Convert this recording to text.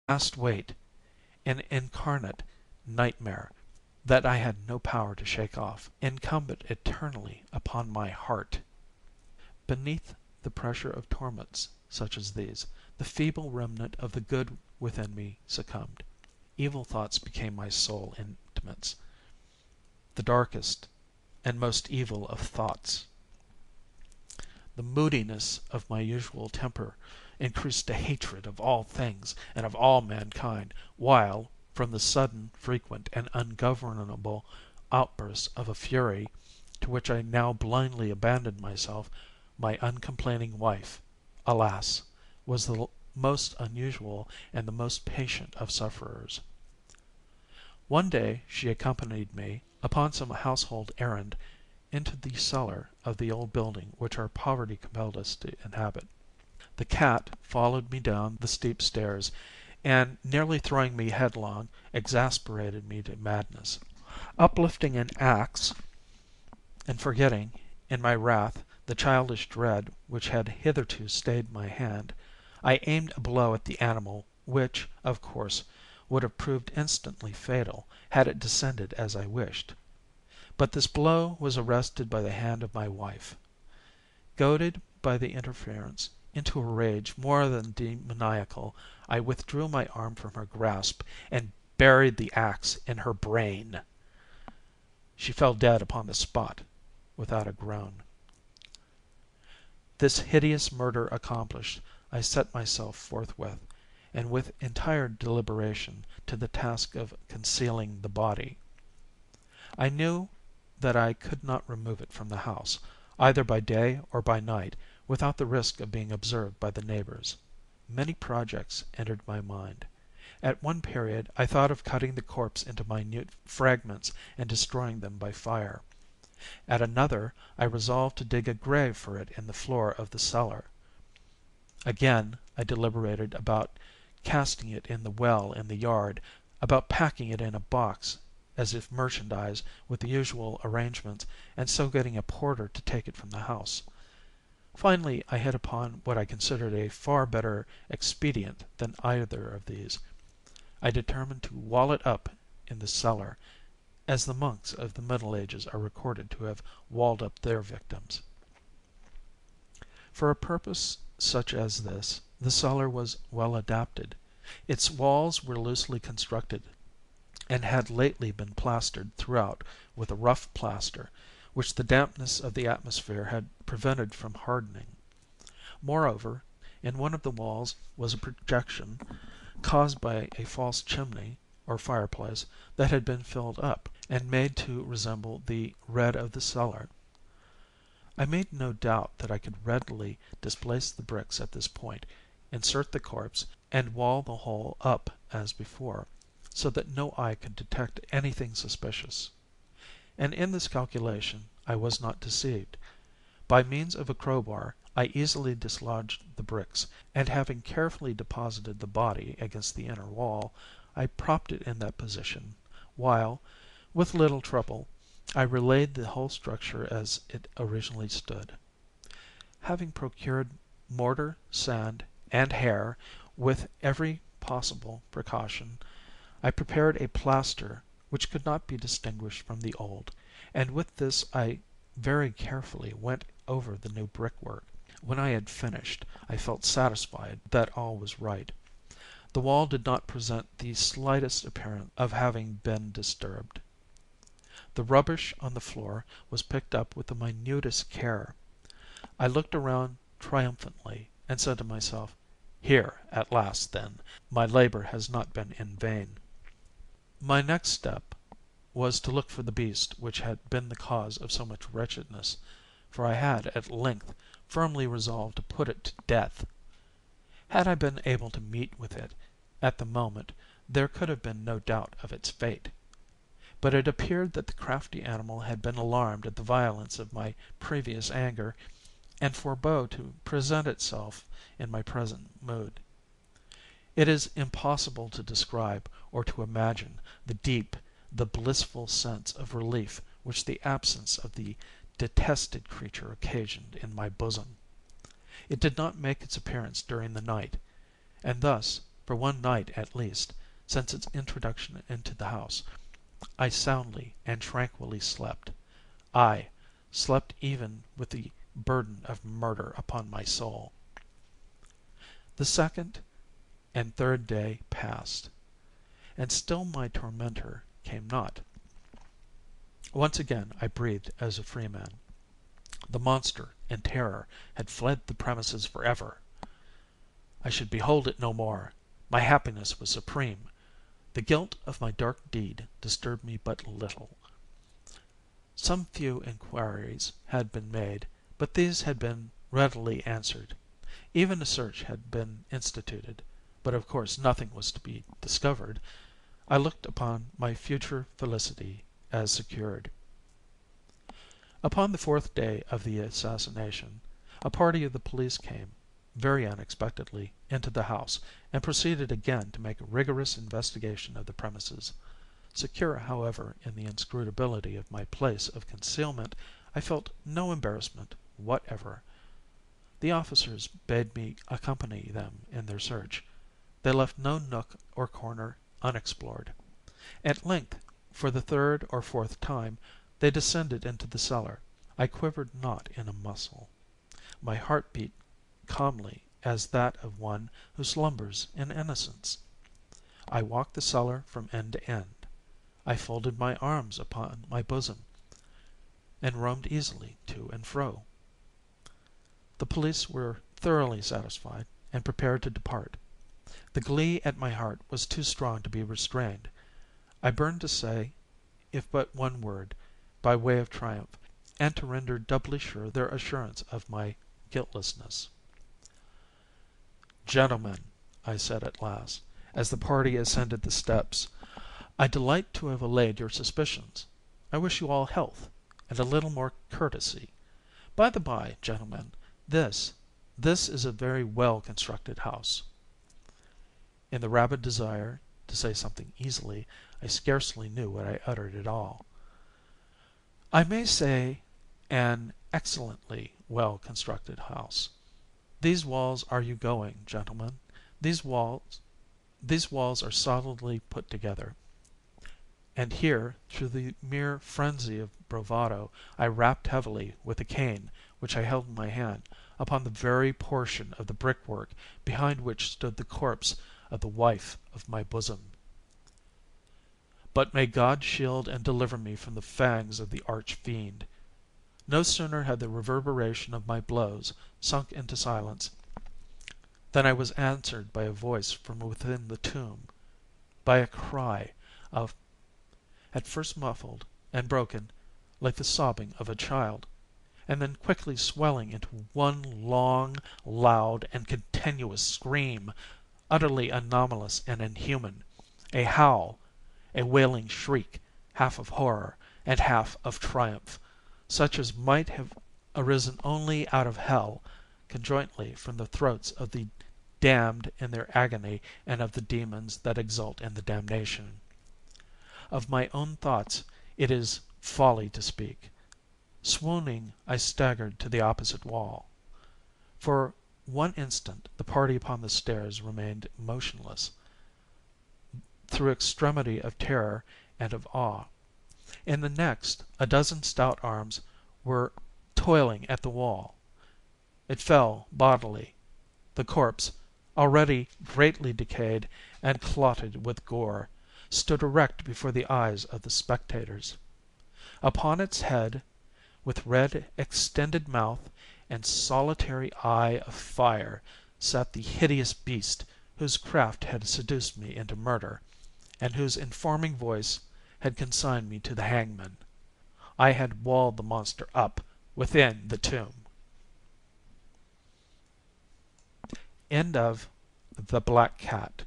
vast weight, an incarnate nightmare that I had no power to shake off, incumbent eternally upon my heart. Beneath the pressure of torments such as these, the feeble remnant of the good within me succumbed. Evil thoughts became my sole intimates, the darkest and most evil of thoughts. The moodiness of my usual temper increased to hatred of all things and of all mankind, while, from the sudden, frequent, and ungovernable outbursts of a fury to which I now blindly abandoned myself, my uncomplaining wife, alas, was the most unusual and the most patient of sufferers. One day she accompanied me, upon some household errand, into the cellar of the old building which our poverty compelled us to inhabit. The cat followed me down the steep stairs, and, nearly throwing me headlong, exasperated me to madness. Uplifting an axe, and forgetting, in my wrath, the childish dread which had hitherto stayed my hand, I aimed a blow at the animal, which, of course, would have proved instantly fatal had it descended as I wished. But this blow was arrested by the hand of my wife. Goaded by the interference into a rage more than demoniacal, I withdrew my arm from her grasp and buried the axe in her brain. She fell dead upon the spot without a groan. This hideous murder accomplished, I set myself forthwith, and with entire deliberation, to the task of concealing the body. I knew that I could not remove it from the house, either by day or by night, without the risk of being observed by the neighbors. Many projects entered my mind. At one period I thought of cutting the corpse into minute fragments and destroying them by fire. At another I resolved to dig a grave for it in the floor of the cellar. Again I deliberated about casting it in the well in the yard, about packing it in a box as if merchandise with the usual arrangements, and so getting a porter to take it from the house. Finally I hit upon what I considered a far better expedient than either of these. I determined to wall it up in the cellar, as the monks of the Middle Ages are recorded to have walled up their victims. For a purpose such as this the cellar was well adapted. Its walls were loosely constructed, and had lately been plastered throughout with a rough plaster, which the dampness of the atmosphere had prevented from hardening. Moreover, in one of the walls was a projection, caused by a false chimney, or fireplace, that had been filled up, and made to resemble the red of the cellar. I made no doubt that I could readily displace the bricks at this point, insert the corpse, and wall the whole up as before, so that no eye could detect anything suspicious. And in this calculation I was not deceived. By means of a crowbar I easily dislodged the bricks, and having carefully deposited the body against the inner wall, I propped it in that position, while, with little trouble, I relaid the whole structure as it originally stood. Having procured mortar, sand, and hair, with every possible precaution, I prepared a plaster which could not be distinguished from the old, and with this I very carefully went over the new brickwork. When I had finished, I felt satisfied that all was right. The wall did not present the slightest appearance of having been disturbed. The rubbish on the floor was picked up with the minutest care. I looked around triumphantly, and said to myself, "Here, at last, then, my labour has not been in vain." My next step was to look for the beast which had been the cause of so much wretchedness, for I had, at length, firmly resolved to put it to death. Had I been able to meet with it at the moment, there could have been no doubt of its fate. But it appeared that the crafty animal had been alarmed at the violence of my previous anger, and forbore to present itself in my present mood. It is impossible to describe or to imagine the deep, the blissful sense of relief which the absence of the detested creature occasioned in my bosom. It did not make its appearance during the night, and thus, for one night at least, since its introduction into the house, I soundly and tranquilly slept. I slept even with the burden of murder upon my soul. The second and third day passed, and still my tormentor came not. Once again I breathed as a free man. The monster, in terror, had fled the premises forever. I should behold it no more. My happiness was supreme. The guilt of my dark deed disturbed me but little. Some few inquiries had been made, but these had been readily answered. Even a search had been instituted, but of course nothing was to be discovered. I looked upon my future felicity as secured. Upon the fourth day of the assassination, a party of the police came, very unexpectedly, into the house, and proceeded again to make a rigorous investigation of the premises. Secure, however, in the inscrutability of my place of concealment, I felt no embarrassment whatever. The officers bade me accompany them in their search. They left no nook or corner unexplored. At length, for the third or fourth time, they descended into the cellar. I quivered not in a muscle. My heart beat calmly as that of one who slumbers in innocence. I walked the cellar from end to end. I folded my arms upon my bosom, and roamed easily to and fro. The police were thoroughly satisfied, and prepared to depart. The glee at my heart was too strong to be restrained. I burned to say, if but one word, by way of triumph, and to render doubly sure their assurance of my guiltlessness. "Gentlemen," I said at last, as the party ascended the steps, "I delight to have allayed your suspicions. I wish you all health, and a little more courtesy. By the by, gentlemen, this is a very well constructed house." In the rabid desire to say something easily, I scarcely knew what I uttered at all. "I may say an excellently well constructed house. These walls are you going, gentlemen. These walls are solidly put together." And here, through the mere frenzy of bravado, I rapped heavily with the cane which I held in my hand upon the very portion of the brickwork behind which stood the corpse of the wife of my bosom. But may God shield and deliver me from the fangs of the arch fiend! No sooner had the reverberation of my blows sunk into silence than I was answered by a voice from within the tomb, by a cry of at first muffled and broken, like the sobbing of a child, and then quickly swelling into one long, loud, and continuous scream, utterly anomalous and inhuman, a howl, a wailing shriek, half of horror and half of triumph, such as might have arisen only out of hell, conjointly from the throats of the damned in their agony and of the demons that exult in the damnation. Of my own thoughts it is folly to speak. Swooning, I staggered to the opposite wall. For one instant the party upon the stairs remained motionless, through extremity of terror and of awe. In the next, a dozen stout arms were toiling at the wall. It fell bodily. The corpse, already greatly decayed and clotted with gore, stood erect before the eyes of the spectators. Upon its head, with red extended mouth and solitary eye of fire, sat the hideous beast whose craft had seduced me into murder, and whose informing voice had consigned me to the hangman. I had walled the monster up within the tomb. End of The Black Cat.